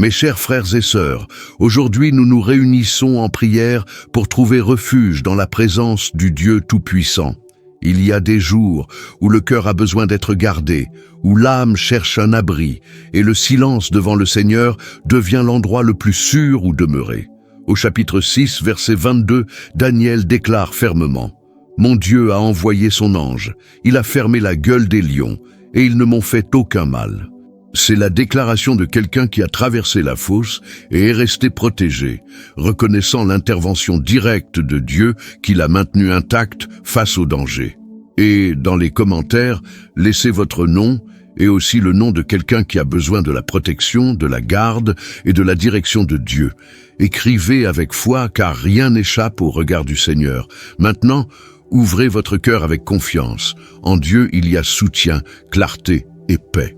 Mes chers frères et sœurs, aujourd'hui nous nous réunissons en prière pour trouver refuge dans la présence du Dieu Tout-Puissant. Il y a des jours où le cœur a besoin d'être gardé, où l'âme cherche un abri, et le silence devant le Seigneur devient l'endroit le plus sûr où demeurer. Au chapitre 6, verset 22, Daniel déclare fermement « Mon Dieu a envoyé son ange, il a fermé la gueule des lions, et ils ne m'ont fait aucun mal. » C'est la déclaration de quelqu'un qui a traversé la fosse et est resté protégé, reconnaissant l'intervention directe de Dieu qui l'a maintenu intact face au danger. Et dans les commentaires, laissez votre nom et aussi le nom de quelqu'un qui a besoin de la protection, de la garde et de la direction de Dieu. Écrivez avec foi car rien n'échappe au regard du Seigneur. Maintenant, ouvrez votre cœur avec confiance. En Dieu, il y a soutien, clarté et paix.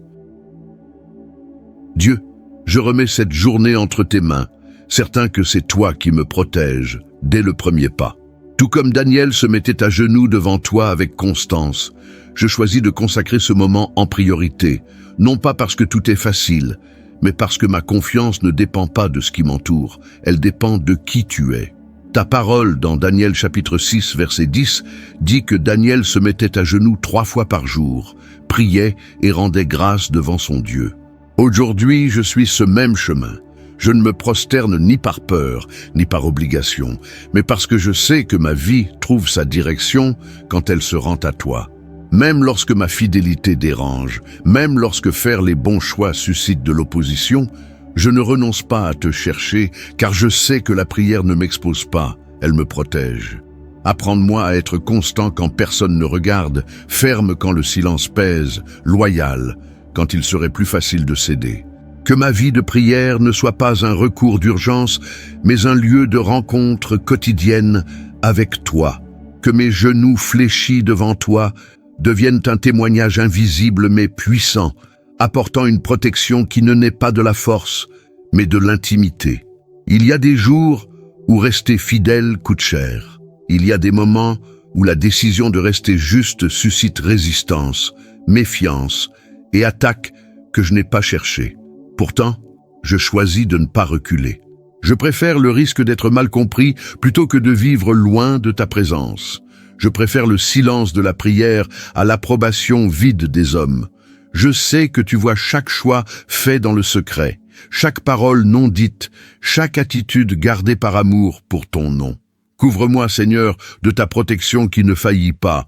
Dieu, je remets cette journée entre tes mains, certain que c'est toi qui me protèges dès le premier pas. Tout comme Daniel se mettait à genoux devant toi avec constance, je choisis de consacrer ce moment en priorité, non pas parce que tout est facile, mais parce que ma confiance ne dépend pas de ce qui m'entoure, elle dépend de qui tu es. Ta parole dans Daniel chapitre 6 verset 10 dit que Daniel se mettait à genoux 3 fois par jour, priait et rendait grâce devant son Dieu. Aujourd'hui, je suis ce même chemin. Je ne me prosterne ni par peur, ni par obligation, mais parce que je sais que ma vie trouve sa direction quand elle se rend à toi. Même lorsque ma fidélité dérange, même lorsque faire les bons choix suscite de l'opposition, je ne renonce pas à te chercher, car je sais que la prière ne m'expose pas, elle me protège. Apprends-moi à être constant quand personne ne regarde, ferme quand le silence pèse, loyal quand il serait plus facile de céder. Que ma vie de prière ne soit pas un recours d'urgence, mais un lieu de rencontre quotidienne avec toi. Que mes genoux fléchis devant toi deviennent un témoignage invisible mais puissant, apportant une protection qui ne naît pas de la force, mais de l'intimité. Il y a des jours où rester fidèle coûte cher. Il y a des moments où la décision de rester juste suscite résistance, méfiance, et attaque que je n'ai pas cherché. Pourtant, je choisis de ne pas reculer. Je préfère le risque d'être mal compris plutôt que de vivre loin de ta présence. Je préfère le silence de la prière à l'approbation vide des hommes. Je sais que tu vois chaque choix fait dans le secret, chaque parole non dite, chaque attitude gardée par amour pour ton nom. Couvre-moi, Seigneur, de ta protection qui ne faillit pas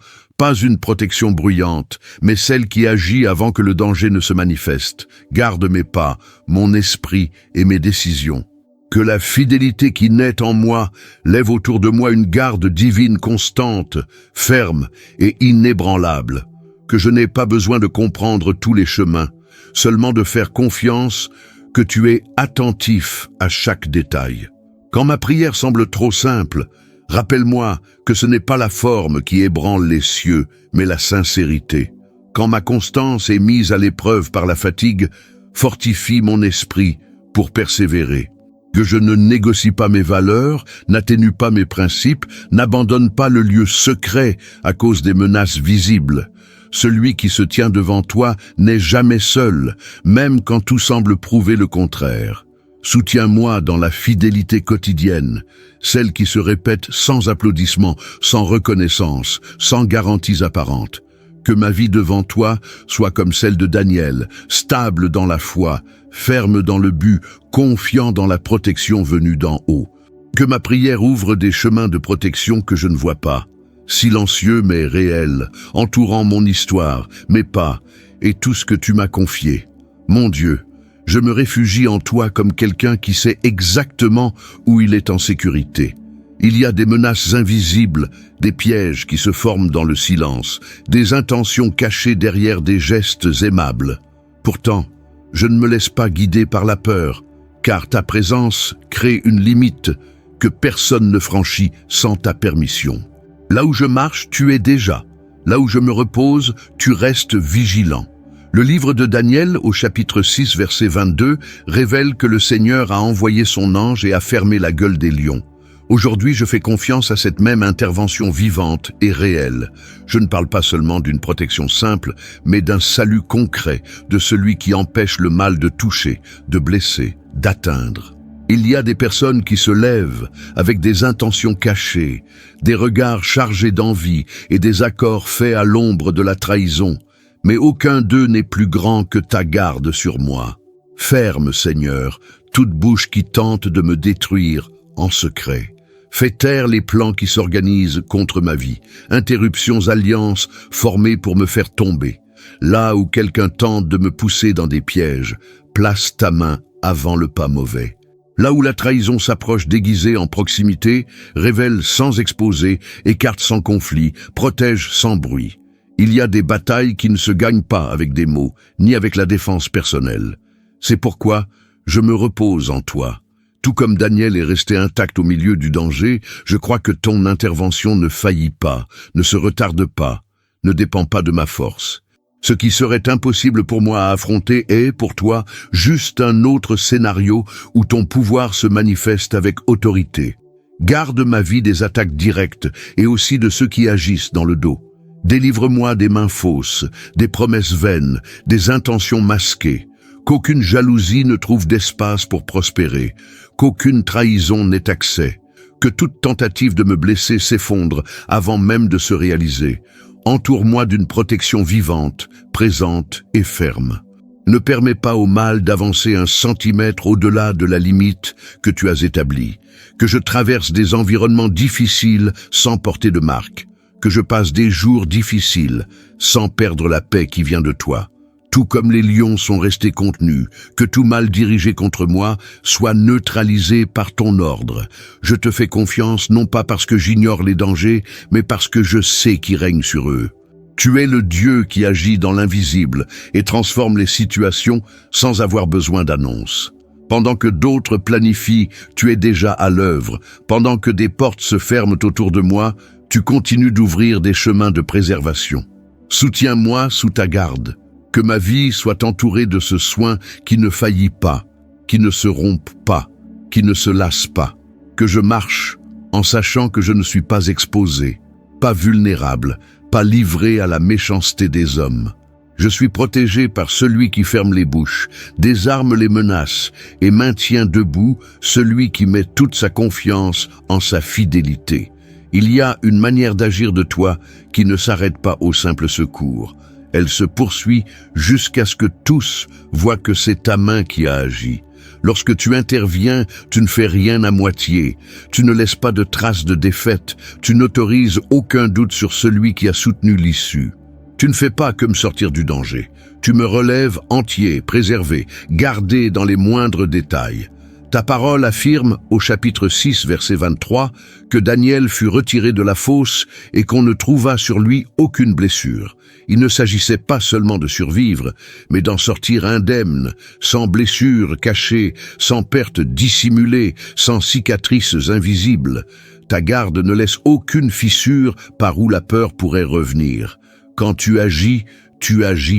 une protection bruyante, mais celle qui agit avant que le danger ne se manifeste. Garde mes pas, mon esprit et mes décisions. Que la fidélité qui naît en moi lève autour de moi une garde divine constante, ferme et inébranlable. Que je n'ai pas besoin de comprendre tous les chemins, seulement de faire confiance que tu es attentif à chaque détail. Quand ma prière semble trop simple, rappelle-moi que ce n'est pas la forme qui ébranle les cieux, mais la sincérité. Quand ma constance est mise à l'épreuve par la fatigue, fortifie mon esprit pour persévérer. Que je ne négocie pas mes valeurs, n'atténue pas mes principes, n'abandonne pas le lieu secret à cause des menaces visibles. Celui qui se tient devant toi n'est jamais seul, même quand tout semble prouver le contraire. Soutiens-moi dans la fidélité quotidienne, celle qui se répète sans applaudissements, sans reconnaissance, sans garanties apparentes. Que ma vie devant toi soit comme celle de Daniel, stable dans la foi, ferme dans le but, confiant dans la protection venue d'en haut. Que ma prière ouvre des chemins de protection que je ne vois pas, silencieux mais réels, entourant mon histoire, mes pas et tout ce que tu m'as confié. Mon Dieu, je me réfugie en toi comme quelqu'un qui sait exactement où il est en sécurité. Il y a des menaces invisibles, des pièges qui se forment dans le silence, des intentions cachées derrière des gestes aimables. Pourtant, je ne me laisse pas guider par la peur, car ta présence crée une limite que personne ne franchit sans ta permission. Là où je marche, tu es déjà. Là où je me repose, tu restes vigilant. Le livre de Daniel, au chapitre 6, verset 22, révèle que le Seigneur a envoyé son ange et a fermé la gueule des lions. Aujourd'hui, je fais confiance à cette même intervention vivante et réelle. Je ne parle pas seulement d'une protection simple, mais d'un salut concret de celui qui empêche le mal de toucher, de blesser, d'atteindre. Il y a des personnes qui se lèvent avec des intentions cachées, des regards chargés d'envie et des accords faits à l'ombre de la trahison. Mais aucun d'eux n'est plus grand que ta garde sur moi. Ferme, Seigneur, toute bouche qui tente de me détruire en secret. Fais taire les plans qui s'organisent contre ma vie, interruptions, alliances formées pour me faire tomber. Là où quelqu'un tente de me pousser dans des pièges, place ta main avant le pas mauvais. Là où la trahison s'approche déguisée en proximité, révèle sans exposer, écarte sans conflit, protège sans bruit. Il y a des batailles qui ne se gagnent pas avec des mots, ni avec la défense personnelle. C'est pourquoi je me repose en toi. Tout comme Daniel est resté intact au milieu du danger, je crois que ton intervention ne faillit pas, ne se retarde pas, ne dépend pas de ma force. Ce qui serait impossible pour moi à affronter est, pour toi, juste un autre scénario où ton pouvoir se manifeste avec autorité. Garde ma vie des attaques directes et aussi de ceux qui agissent dans le dos. Délivre-moi des mains fausses, des promesses vaines, des intentions masquées. Qu'aucune jalousie ne trouve d'espace pour prospérer, qu'aucune trahison n'ait accès, que toute tentative de me blesser s'effondre avant même de se réaliser. Entoure-moi d'une protection vivante, présente et ferme. Ne permets pas au mal d'avancer un centimètre au-delà de la limite que tu as établie, que je traverse des environnements difficiles sans porter de marque, que je passe des jours difficiles sans perdre la paix qui vient de toi. Tout comme les lions sont restés contenus, que tout mal dirigé contre moi soit neutralisé par ton ordre. Je te fais confiance non pas parce que j'ignore les dangers, mais parce que je sais qui règne sur eux. Tu es le Dieu qui agit dans l'invisible et transforme les situations sans avoir besoin d'annonce. Pendant que d'autres planifient, tu es déjà à l'œuvre. Pendant que des portes se ferment autour de moi, tu continues d'ouvrir des chemins de préservation. Soutiens-moi sous ta garde. Que ma vie soit entourée de ce soin qui ne faillit pas, qui ne se rompt pas, qui ne se lasse pas. Que je marche en sachant que je ne suis pas exposé, pas vulnérable, pas livré à la méchanceté des hommes. Je suis protégé par celui qui ferme les bouches, désarme les menaces et maintient debout celui qui met toute sa confiance en sa fidélité. Il y a une manière d'agir de toi qui ne s'arrête pas au simple secours. Elle se poursuit jusqu'à ce que tous voient que c'est ta main qui a agi. Lorsque tu interviens, tu ne fais rien à moitié. Tu ne laisses pas de traces de défaite. Tu n'autorises aucun doute sur celui qui a soutenu l'issue. Tu ne fais pas que me sortir du danger. Tu me relèves entier, préservé, gardé dans les moindres détails. Ta parole affirme, au chapitre 6, verset 23, que Daniel fut retiré de la fosse et qu'on ne trouva sur lui aucune blessure. Il ne s'agissait pas seulement de survivre, mais d'en sortir indemne, sans blessure cachée, sans perte dissimulée, sans cicatrices invisibles. Ta garde ne laisse aucune fissure par où la peur pourrait revenir. Quand tu agis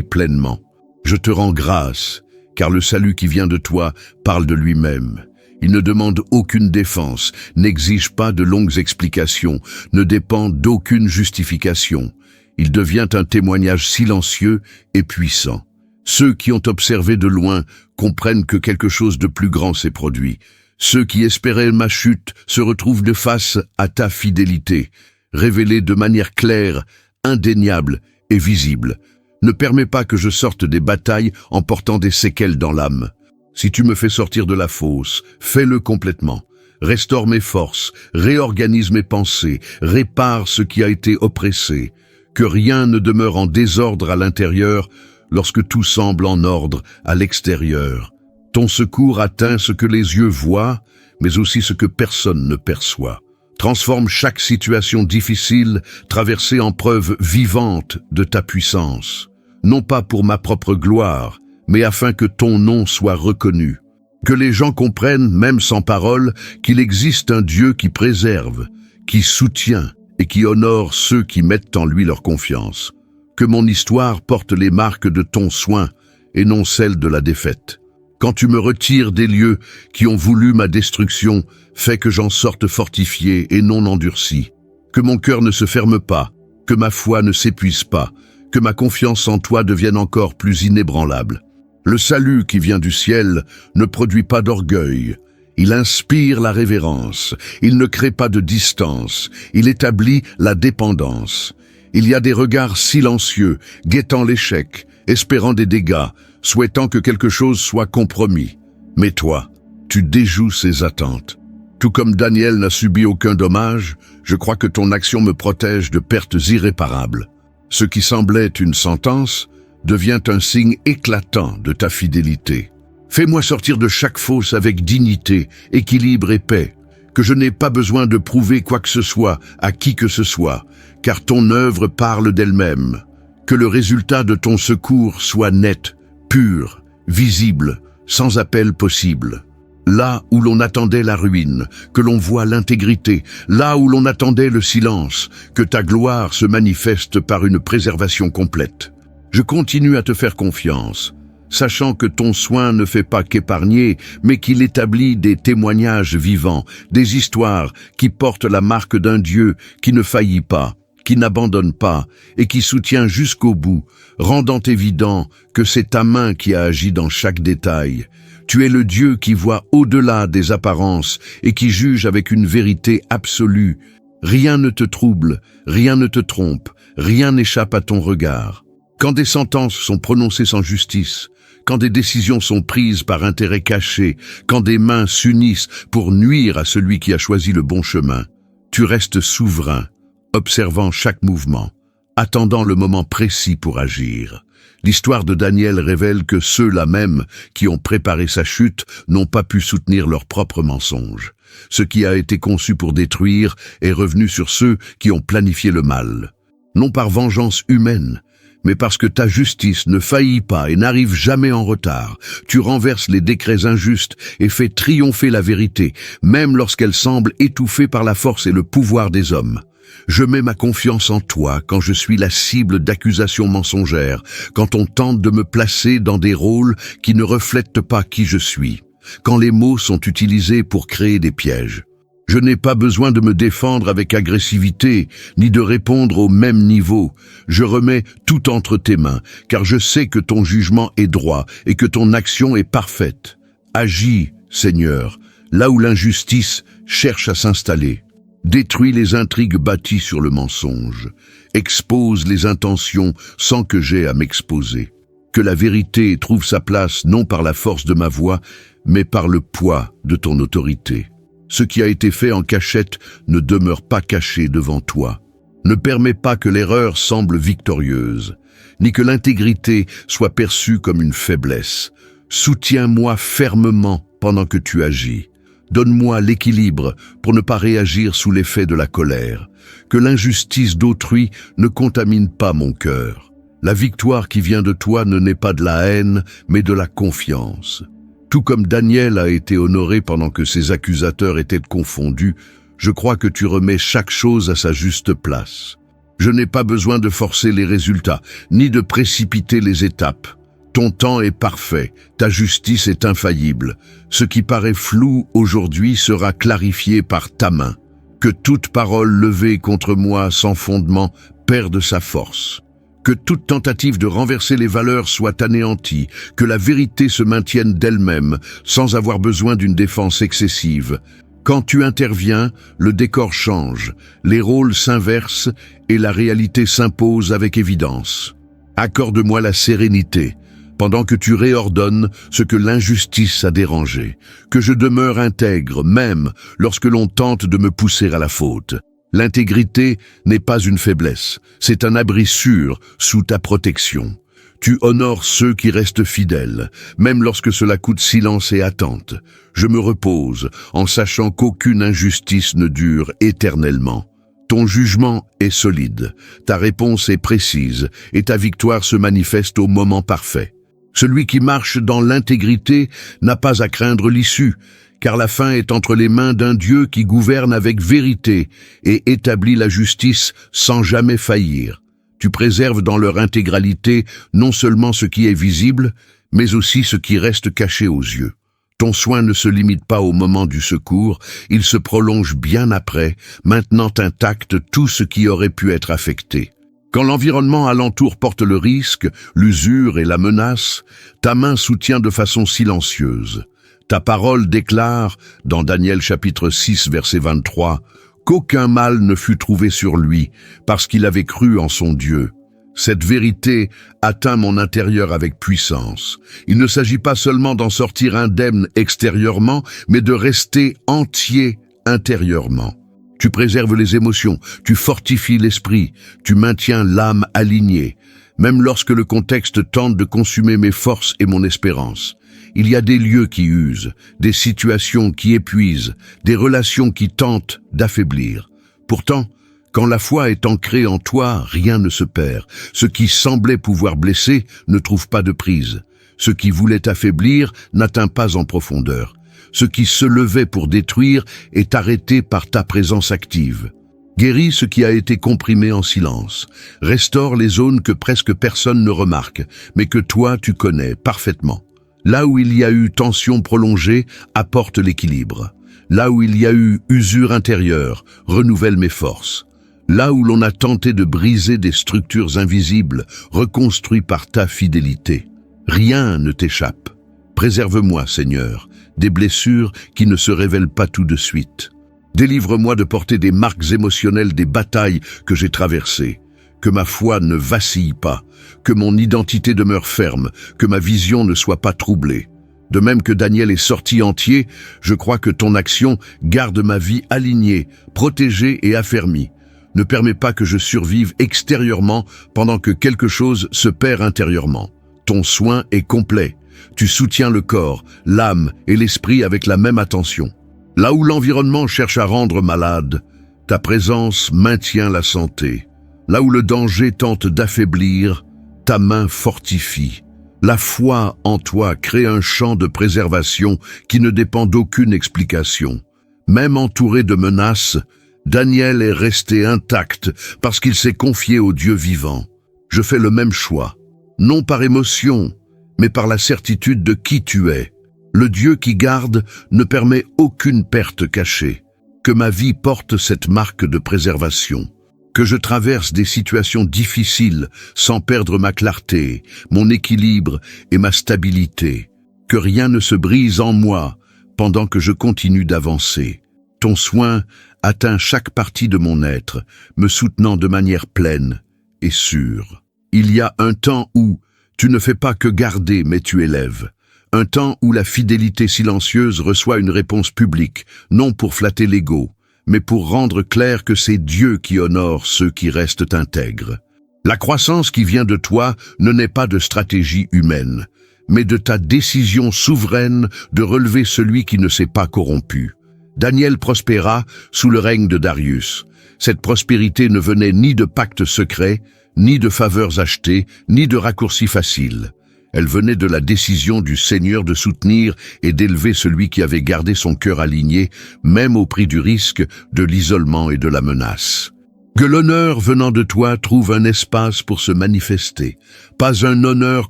pleinement. Je te rends grâce, car le salut qui vient de toi parle de lui-même. Il ne demande aucune défense, n'exige pas de longues explications, ne dépend d'aucune justification. Il devient un témoignage silencieux et puissant. Ceux qui ont observé de loin comprennent que quelque chose de plus grand s'est produit. Ceux qui espéraient ma chute se retrouvent de face à ta fidélité, révélée de manière claire, indéniable et visible. Ne permets pas que je sorte des batailles en portant des séquelles dans l'âme. Si tu me fais sortir de la fosse, fais-le complètement. Restaure mes forces, réorganise mes pensées, répare ce qui a été oppressé. Que rien ne demeure en désordre à l'intérieur lorsque tout semble en ordre à l'extérieur. Ton secours atteint ce que les yeux voient, mais aussi ce que personne ne perçoit. Transforme chaque situation difficile traversée en preuve vivante de ta puissance. Non pas pour ma propre gloire, mais afin que ton nom soit reconnu. Que les gens comprennent, même sans parole, qu'il existe un Dieu qui préserve, qui soutient et qui honore ceux qui mettent en lui leur confiance. Que mon histoire porte les marques de ton soin et non celles de la défaite. Quand tu me retires des lieux qui ont voulu ma destruction, fais que j'en sorte fortifié et non endurci. Que mon cœur ne se ferme pas, que ma foi ne s'épuise pas, que ma confiance en toi devienne encore plus inébranlable. Le salut qui vient du ciel ne produit pas d'orgueil. Il inspire la révérence, il ne crée pas de distance, il établit la dépendance. Il y a des regards silencieux, guettant l'échec, espérant des dégâts, souhaitant que quelque chose soit compromis. Mais toi, tu déjoues ces attentes. Tout comme Daniel n'a subi aucun dommage, je crois que ton action me protège de pertes irréparables. Ce qui semblait une sentence devient un signe éclatant de ta fidélité. Fais-moi sortir de chaque fosse avec dignité, équilibre et paix, que je n'ai pas besoin de prouver quoi que ce soit à qui que ce soit, car ton œuvre parle d'elle-même. Que le résultat de ton secours soit net, pur, visible, sans appel possible. Là où l'on attendait la ruine, que l'on voit l'intégrité, là où l'on attendait le silence, que ta gloire se manifeste par une préservation complète. Je continue à te faire confiance, sachant que ton soin ne fait pas qu'épargner, mais qu'il établit des témoignages vivants, des histoires qui portent la marque d'un Dieu qui ne faillit pas, qui n'abandonne pas et qui soutient jusqu'au bout, rendant évident que c'est ta main qui a agi dans chaque détail. Tu es le Dieu qui voit au-delà des apparences et qui juge avec une vérité absolue. Rien ne te trouble, rien ne te trompe, rien n'échappe à ton regard. Quand des sentences sont prononcées sans justice, quand des décisions sont prises par intérêt caché, quand des mains s'unissent pour nuire à celui qui a choisi le bon chemin, tu restes souverain, observant chaque mouvement, attendant le moment précis pour agir. L'histoire de Daniel révèle que ceux-là même qui ont préparé sa chute n'ont pas pu soutenir leurs propres mensonges. Ce qui a été conçu pour détruire est revenu sur ceux qui ont planifié le mal. Non par vengeance humaine, mais parce que ta justice ne faillit pas et n'arrive jamais en retard. Tu renverses les décrets injustes et fais triompher la vérité, même lorsqu'elle semble étouffée par la force et le pouvoir des hommes. Je mets ma confiance en toi quand je suis la cible d'accusations mensongères, quand on tente de me placer dans des rôles qui ne reflètent pas qui je suis, quand les mots sont utilisés pour créer des pièges. Je n'ai pas besoin de me défendre avec agressivité, ni de répondre au même niveau. Je remets tout entre tes mains, car je sais que ton jugement est droit et que ton action est parfaite. Agis, Seigneur, là où l'injustice cherche à s'installer. Détruis les intrigues bâties sur le mensonge. Expose les intentions sans que j'aie à m'exposer. Que la vérité trouve sa place non par la force de ma voix, mais par le poids de ton autorité. Ce qui a été fait en cachette ne demeure pas caché devant toi. Ne permets pas que l'erreur semble victorieuse, ni que l'intégrité soit perçue comme une faiblesse. Soutiens-moi fermement pendant que tu agis. Donne-moi l'équilibre pour ne pas réagir sous l'effet de la colère. Que l'injustice d'autrui ne contamine pas mon cœur. La victoire qui vient de toi ne naît pas de la haine, mais de la confiance. Tout comme Daniel a été honoré pendant que ses accusateurs étaient confondus, je crois que tu remets chaque chose à sa juste place. Je n'ai pas besoin de forcer les résultats, ni de précipiter les étapes. Ton temps est parfait, ta justice est infaillible. Ce qui paraît flou aujourd'hui sera clarifié par ta main. Que toute parole levée contre moi sans fondement perde sa force. Que toute tentative de renverser les valeurs soit anéantie, que la vérité se maintienne d'elle-même, sans avoir besoin d'une défense excessive. Quand tu interviens, le décor change, les rôles s'inversent et la réalité s'impose avec évidence. Accorde-moi la sérénité, pendant que tu réordonnes ce que l'injustice a dérangé, que je demeure intègre, même lorsque l'on tente de me pousser à la faute. L'intégrité n'est pas une faiblesse, c'est un abri sûr sous ta protection. Tu honores ceux qui restent fidèles, même lorsque cela coûte silence et attente. Je me repose en sachant qu'aucune injustice ne dure éternellement. Ton jugement est solide, ta réponse est précise et ta victoire se manifeste au moment parfait. Celui qui marche dans l'intégrité n'a pas à craindre l'issue, car la fin est entre les mains d'un Dieu qui gouverne avec vérité et établit la justice sans jamais faillir. Tu préserves dans leur intégralité non seulement ce qui est visible, mais aussi ce qui reste caché aux yeux. Ton soin ne se limite pas au moment du secours, il se prolonge bien après, maintenant intact tout ce qui aurait pu être affecté. Quand l'environnement alentour porte le risque, l'usure et la menace, ta main soutient de façon silencieuse. Ta parole déclare, dans Daniel chapitre 6 verset 23, qu'aucun mal ne fut trouvé sur lui, parce qu'il avait cru en son Dieu. Cette vérité atteint mon intérieur avec puissance. Il ne s'agit pas seulement d'en sortir indemne extérieurement, mais de rester entier intérieurement. Tu préserves les émotions, tu fortifies l'esprit, tu maintiens l'âme alignée, même lorsque le contexte tente de consumer mes forces et mon espérance. Il y a des lieux qui usent, des situations qui épuisent, des relations qui tentent d'affaiblir. Pourtant, quand la foi est ancrée en toi, rien ne se perd. Ce qui semblait pouvoir blesser ne trouve pas de prise. Ce qui voulait affaiblir n'atteint pas en profondeur. Ce qui se levait pour détruire est arrêté par ta présence active. Guéris ce qui a été comprimé en silence. Restaure les zones que presque personne ne remarque, mais que toi tu connais parfaitement. Là où il y a eu tension prolongée, apporte l'équilibre. Là où il y a eu usure intérieure, renouvelle mes forces. Là où l'on a tenté de briser des structures invisibles, reconstruis par ta fidélité. Rien ne t'échappe. Préserve-moi, Seigneur, des blessures qui ne se révèlent pas tout de suite. Délivre-moi de porter des marques émotionnelles des batailles que j'ai traversées. Que ma foi ne vacille pas, que mon identité demeure ferme, que ma vision ne soit pas troublée. De même que Daniel est sorti entier, je crois que ton action garde ma vie alignée, protégée et affermie. Ne permets pas que je survive extérieurement pendant que quelque chose se perd intérieurement. Ton soin est complet. Tu soutiens le corps, l'âme et l'esprit avec la même attention. Là où l'environnement cherche à rendre malade, ta présence maintient la santé. Là où le danger tente d'affaiblir, ta main fortifie. La foi en toi crée un champ de préservation qui ne dépend d'aucune explication. Même entouré de menaces, Daniel est resté intact parce qu'il s'est confié au Dieu vivant. Je fais le même choix, non par émotion, mais par la certitude de qui tu es. Le Dieu qui garde ne permet aucune perte cachée. Que ma vie porte cette marque de préservation. Que je traverse des situations difficiles sans perdre ma clarté, mon équilibre et ma stabilité. Que rien ne se brise en moi pendant que je continue d'avancer. Ton soin atteint chaque partie de mon être, me soutenant de manière pleine et sûre. Il y a un temps où tu ne fais pas que garder, mais tu élèves. Un temps où la fidélité silencieuse reçoit une réponse publique, non pour flatter l'ego, mais pour rendre clair que c'est Dieu qui honore ceux qui restent intègres. La croissance qui vient de toi ne naît pas de stratégie humaine, mais de ta décision souveraine de relever celui qui ne s'est pas corrompu. Daniel prospéra sous le règne de Darius. Cette prospérité ne venait ni de pactes secrets, ni de faveurs achetées, ni de raccourcis faciles. Elle venait de la décision du Seigneur de soutenir et d'élever celui qui avait gardé son cœur aligné, même au prix du risque, de l'isolement et de la menace. Que l'honneur venant de toi trouve un espace pour se manifester, pas un honneur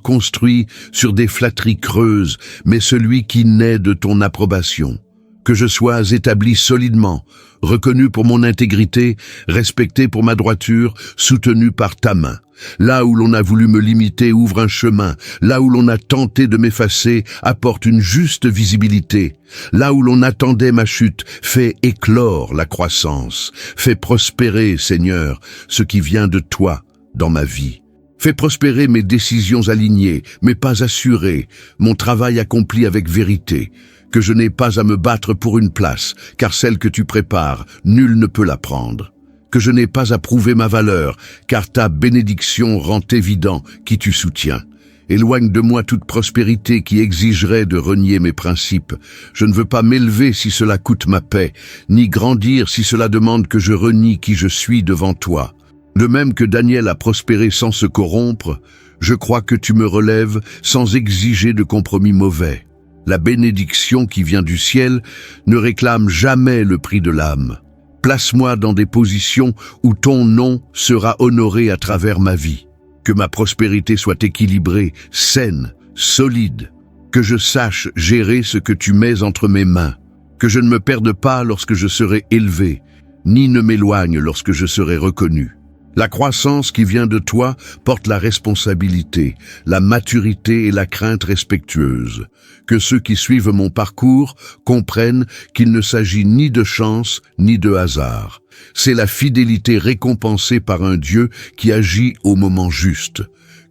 construit sur des flatteries creuses, mais celui qui naît de ton approbation. Que je sois établi solidement, reconnu pour mon intégrité, respecté pour ma droiture, soutenu par ta main. Là où l'on a voulu me limiter ouvre un chemin, là où l'on a tenté de m'effacer apporte une juste visibilité. Là où l'on attendait ma chute, fais éclore la croissance. Fais prospérer, Seigneur, ce qui vient de toi dans ma vie. Fais prospérer mes décisions alignées, mes pas assurés, mon travail accompli avec vérité. Que je n'ai pas à me battre pour une place, car celle que tu prépares, nul ne peut la prendre. Que je n'ai pas à prouver ma valeur, car ta bénédiction rend évident qui tu soutiens. Éloigne de moi toute prospérité qui exigerait de renier mes principes. Je ne veux pas m'élever si cela coûte ma paix, ni grandir si cela demande que je renie qui je suis devant toi. De même que Daniel a prospéré sans se corrompre, je crois que tu me relèves sans exiger de compromis mauvais. La bénédiction qui vient du ciel ne réclame jamais le prix de l'âme. Place-moi dans des positions où ton nom sera honoré à travers ma vie. Que ma prospérité soit équilibrée, saine, solide, que je sache gérer ce que tu mets entre mes mains, que je ne me perde pas lorsque je serai élevé, ni ne m'éloigne lorsque je serai reconnu. La croissance qui vient de toi porte la responsabilité, la maturité et la crainte respectueuse. Que ceux qui suivent mon parcours comprennent qu'il ne s'agit ni de chance ni de hasard. C'est la fidélité récompensée par un Dieu qui agit au moment juste.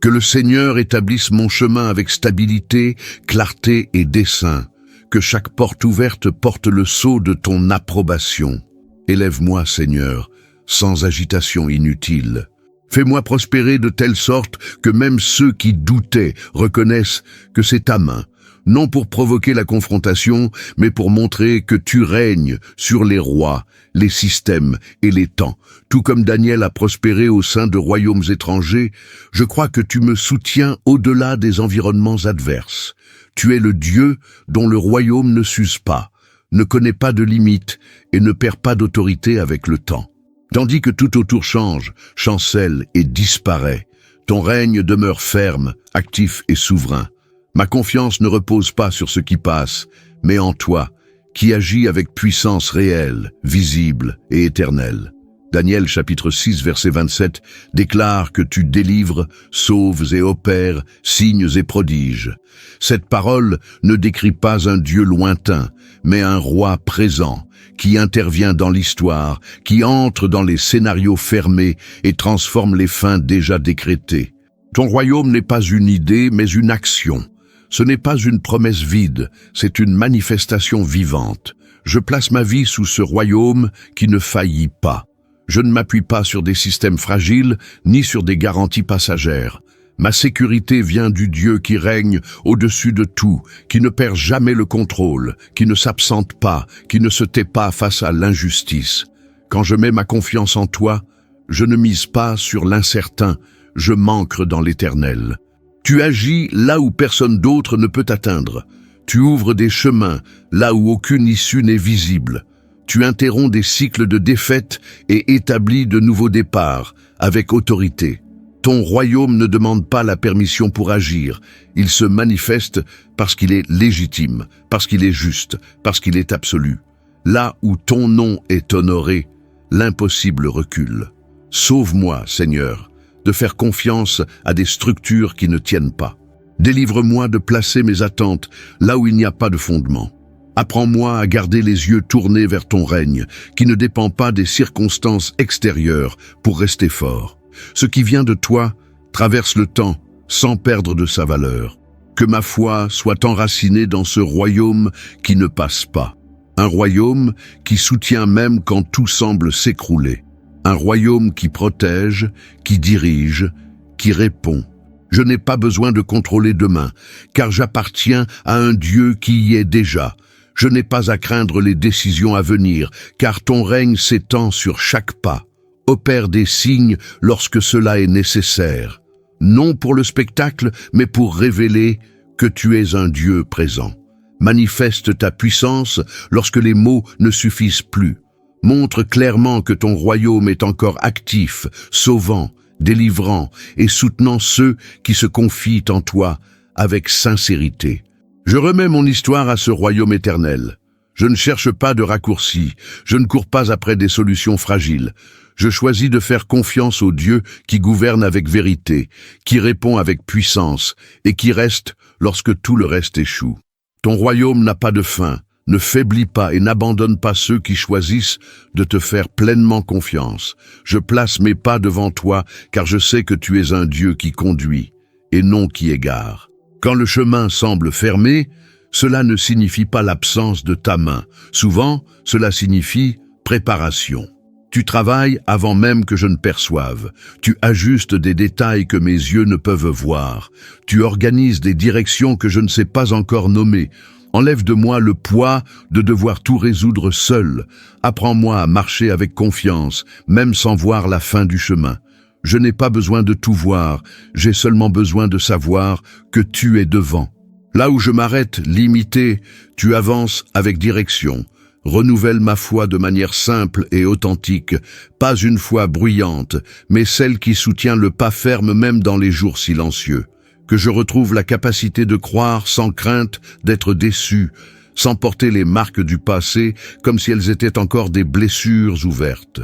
Que le Seigneur établisse mon chemin avec stabilité, clarté et dessein. Que chaque porte ouverte porte le sceau de ton approbation. Élève-moi, Seigneur, sans agitation inutile. Fais-moi prospérer de telle sorte que même ceux qui doutaient reconnaissent que c'est ta main, non pour provoquer la confrontation, mais pour montrer que tu règnes sur les rois, les systèmes et les temps. Tout comme Daniel a prospéré au sein de royaumes étrangers, je crois que tu me soutiens au-delà des environnements adverses. Tu es le Dieu dont le royaume ne s'use pas, ne connaît pas de limites et ne perd pas d'autorité avec le temps. Tandis que tout autour change, chancelle et disparaît, ton règne demeure ferme, actif et souverain. Ma confiance ne repose pas sur ce qui passe, mais en toi, qui agis avec puissance réelle, visible et éternelle. Daniel chapitre 6 verset 27 déclare que tu délivres, sauves et opères signes et prodiges. Cette parole ne décrit pas un Dieu lointain, mais un roi présent, qui intervient dans l'histoire, qui entre dans les scénarios fermés et transforme les fins déjà décrétées. Ton royaume n'est pas une idée, mais une action. Ce n'est pas une promesse vide, c'est une manifestation vivante. Je place ma vie sous ce royaume qui ne faillit pas. Je ne m'appuie pas sur des systèmes fragiles, ni sur des garanties passagères. Ma sécurité vient du Dieu qui règne au-dessus de tout, qui ne perd jamais le contrôle, qui ne s'absente pas, qui ne se tait pas face à l'injustice. Quand je mets ma confiance en toi, je ne mise pas sur l'incertain, je m'ancre dans l'éternel. Tu agis là où personne d'autre ne peut atteindre. Tu ouvres des chemins là où aucune issue n'est visible. Tu interromps des cycles de défaite et établis de nouveaux départs avec autorité. Ton royaume ne demande pas la permission pour agir. Il se manifeste parce qu'il est légitime, parce qu'il est juste, parce qu'il est absolu. Là où ton nom est honoré, l'impossible recule. Sauve-moi, Seigneur, de faire confiance à des structures qui ne tiennent pas. Délivre-moi de placer mes attentes là où il n'y a pas de fondement. Apprends-moi à garder les yeux tournés vers ton règne, qui ne dépend pas des circonstances extérieures pour rester fort. Ce qui vient de toi traverse le temps sans perdre de sa valeur. Que ma foi soit enracinée dans ce royaume qui ne passe pas. Un royaume qui soutient même quand tout semble s'écrouler. Un royaume qui protège, qui dirige, qui répond. Je n'ai pas besoin de contrôler demain, car j'appartiens à un Dieu qui y est déjà. Je n'ai pas à craindre les décisions à venir, car ton règne s'étend sur chaque pas. Opère des signes lorsque cela est nécessaire. Non pour le spectacle, mais pour révéler que tu es un Dieu présent. Manifeste ta puissance lorsque les mots ne suffisent plus. Montre clairement que ton royaume est encore actif, sauvant, délivrant et soutenant ceux qui se confient en toi avec sincérité. Je remets mon histoire à ce royaume éternel. Je ne cherche pas de raccourcis, je ne cours pas après des solutions fragiles. Je choisis de faire confiance au Dieu qui gouverne avec vérité, qui répond avec puissance et qui reste lorsque tout le reste échoue. Ton royaume n'a pas de fin, ne faiblit pas et n'abandonne pas ceux qui choisissent de te faire pleinement confiance. Je place mes pas devant toi car je sais que tu es un Dieu qui conduit et non qui égare. Quand le chemin semble fermé, cela ne signifie pas l'absence de ta main. Souvent, cela signifie préparation. Tu travailles avant même que je ne perçoive. Tu ajustes des détails que mes yeux ne peuvent voir. Tu organises des directions que je ne sais pas encore nommer. Enlève de moi le poids de devoir tout résoudre seul. Apprends-moi à marcher avec confiance, même sans voir la fin du chemin. Je n'ai pas besoin de tout voir, j'ai seulement besoin de savoir que tu es devant. Là où je m'arrête, limité, tu avances avec direction. Renouvelle ma foi de manière simple et authentique, pas une foi bruyante, mais celle qui soutient le pas ferme même dans les jours silencieux. que je retrouve la capacité de croire sans crainte d'être déçu, sans porter les marques du passé comme si elles étaient encore des blessures ouvertes.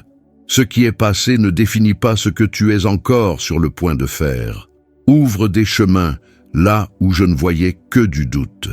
Ce qui est passé ne définit pas ce que tu es encore sur le point de faire. Ouvre des chemins là où je ne voyais que du doute.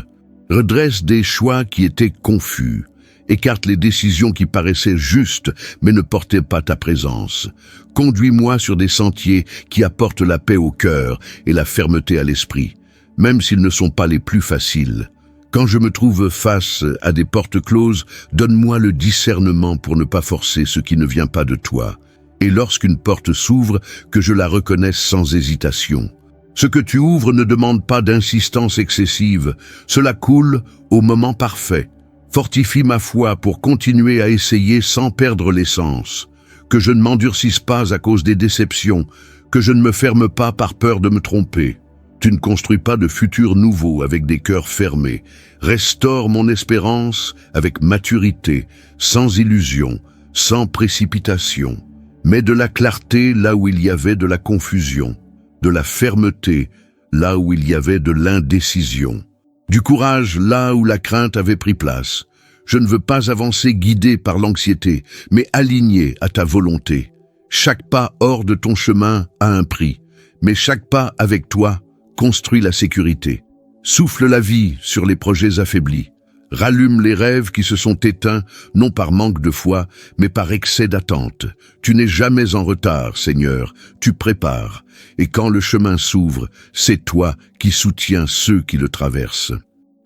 Redresse des choix qui étaient confus. Écarte les décisions qui paraissaient justes mais ne portaient pas ta présence. Conduis-moi sur des sentiers qui apportent la paix au cœur et la fermeté à l'esprit, même s'ils ne sont pas les plus faciles. Quand je me trouve face à des portes closes, donne-moi le discernement pour ne pas forcer ce qui ne vient pas de toi. Et lorsqu'une porte s'ouvre, que je la reconnaisse sans hésitation. Ce que tu ouvres ne demande pas d'insistance excessive, cela coule au moment parfait. Fortifie ma foi pour continuer à essayer sans perdre l'essence. Que je ne m'endurcisse pas à cause des déceptions, que je ne me ferme pas par peur de me tromper. Tu ne construis pas de futur nouveau avec des cœurs fermés. Restaure mon espérance avec maturité, sans illusion, sans précipitation. Mets de la clarté là où il y avait de la confusion, de la fermeté là où il y avait de l'indécision, du courage là où la crainte avait pris place. Je ne veux pas avancer guidé par l'anxiété, mais aligné à ta volonté. Chaque pas hors de ton chemin a un prix, mais chaque pas avec toi construis la sécurité. Souffle la vie sur les projets affaiblis. Rallume les rêves qui se sont éteints, non par manque de foi, mais par excès d'attente. Tu n'es jamais en retard, Seigneur, tu prépares. Et quand le chemin s'ouvre, c'est toi qui soutiens ceux qui le traversent.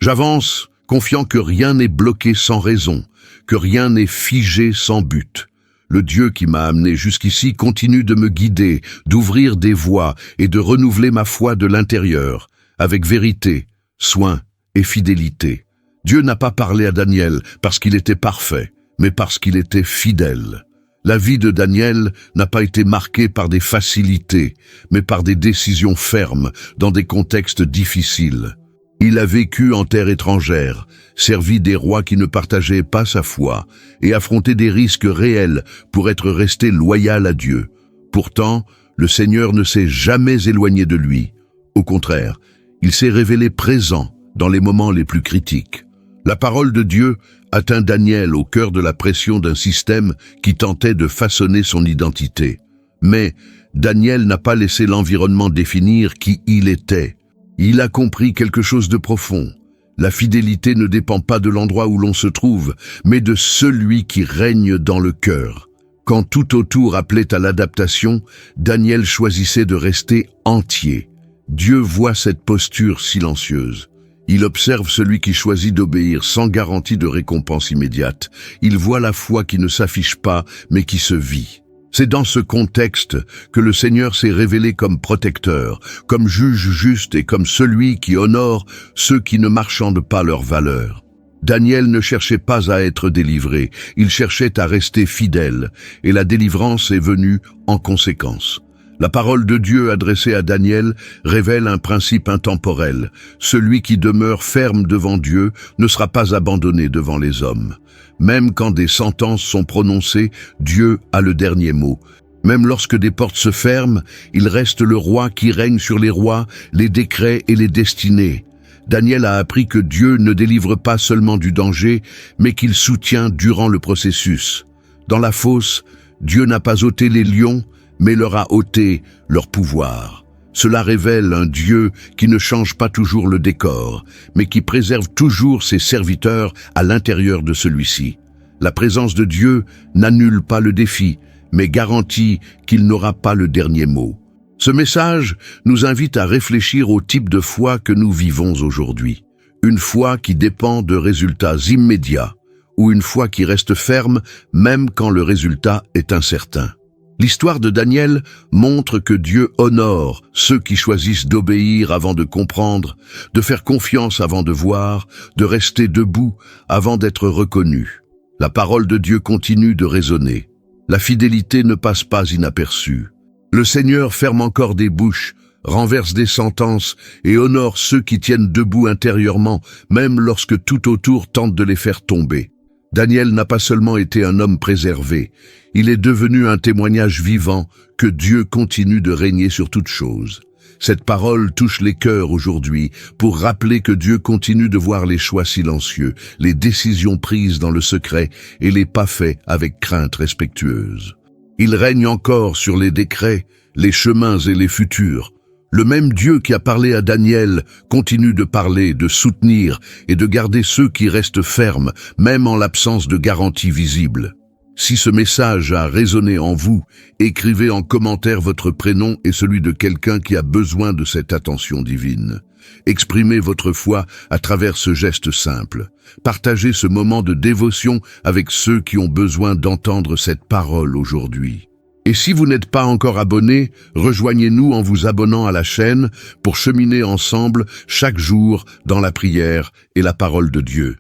J'avance, confiant que rien n'est bloqué sans raison, que rien n'est figé sans but. Le Dieu qui m'a amené jusqu'ici continue de me guider, d'ouvrir des voies et de renouveler ma foi de l'intérieur, avec vérité, soin et fidélité. Dieu n'a pas parlé à Daniel parce qu'il était parfait, mais parce qu'il était fidèle. La vie de Daniel n'a pas été marquée par des facilités, mais par des décisions fermes dans des contextes difficiles. Il a vécu en terre étrangère, servi des rois qui ne partageaient pas sa foi et affronté des risques réels pour être resté loyal à Dieu. Pourtant, le Seigneur ne s'est jamais éloigné de lui. Au contraire, il s'est révélé présent dans les moments les plus critiques. La parole de Dieu atteint Daniel au cœur de la pression d'un système qui tentait de façonner son identité. Mais Daniel n'a pas laissé l'environnement définir qui il était. Il a compris quelque chose de profond. La fidélité ne dépend pas de l'endroit où l'on se trouve, mais de celui qui règne dans le cœur. Quand tout autour appelait à l'adaptation, Daniel choisissait de rester entier. Dieu voit cette posture silencieuse. Il observe celui qui choisit d'obéir sans garantie de récompense immédiate. Il voit la foi qui ne s'affiche pas, mais qui se vit. C'est dans ce contexte que le Seigneur s'est révélé comme protecteur, comme juge juste et comme celui qui honore ceux qui ne marchandent pas leurs valeurs. Daniel ne cherchait pas à être délivré, il cherchait à rester fidèle, et la délivrance est venue en conséquence. La parole de Dieu adressée à Daniel révèle un principe intemporel. Celui qui demeure ferme devant Dieu ne sera pas abandonné devant les hommes. Même quand des sentences sont prononcées, Dieu a le dernier mot. Même lorsque des portes se ferment, il reste le roi qui règne sur les rois, les décrets et les destinées. Daniel a appris que Dieu ne délivre pas seulement du danger, mais qu'il soutient durant le processus. Dans la fosse, Dieu n'a pas ôté les lions, mais leur a ôté leur pouvoir. Cela révèle un Dieu qui ne change pas toujours le décor, mais qui préserve toujours ses serviteurs à l'intérieur de celui-ci. La présence de Dieu n'annule pas le défi, mais garantit qu'il n'aura pas le dernier mot. Ce message nous invite à réfléchir au type de foi que nous vivons aujourd'hui. Une foi qui dépend de résultats immédiats, ou une foi qui reste ferme même quand le résultat est incertain. L'histoire de Daniel montre que Dieu honore ceux qui choisissent d'obéir avant de comprendre, de faire confiance avant de voir, de rester debout avant d'être reconnu. La parole de Dieu continue de résonner. La fidélité ne passe pas inaperçue. Le Seigneur ferme encore des bouches, renverse des sentences et honore ceux qui tiennent debout intérieurement, même lorsque tout autour tente de les faire tomber. Daniel n'a pas seulement été un homme préservé, il est devenu un témoignage vivant que Dieu continue de régner sur toutes choses. Cette parole touche les cœurs aujourd'hui pour rappeler que Dieu continue de voir les choix silencieux, les décisions prises dans le secret et les pas faits avec crainte respectueuse. Il règne encore sur les décrets, les chemins et les futurs. Le même Dieu qui a parlé à Daniel continue de parler, de soutenir et de garder ceux qui restent fermes, même en l'absence de garantie visible. Si ce message a résonné en vous, écrivez en commentaire votre prénom et celui de quelqu'un qui a besoin de cette attention divine. Exprimez votre foi à travers ce geste simple. Partagez ce moment de dévotion avec ceux qui ont besoin d'entendre cette parole aujourd'hui. Et si vous n'êtes pas encore abonné, rejoignez-nous en vous abonnant à la chaîne pour cheminer ensemble chaque jour dans la prière et la parole de Dieu.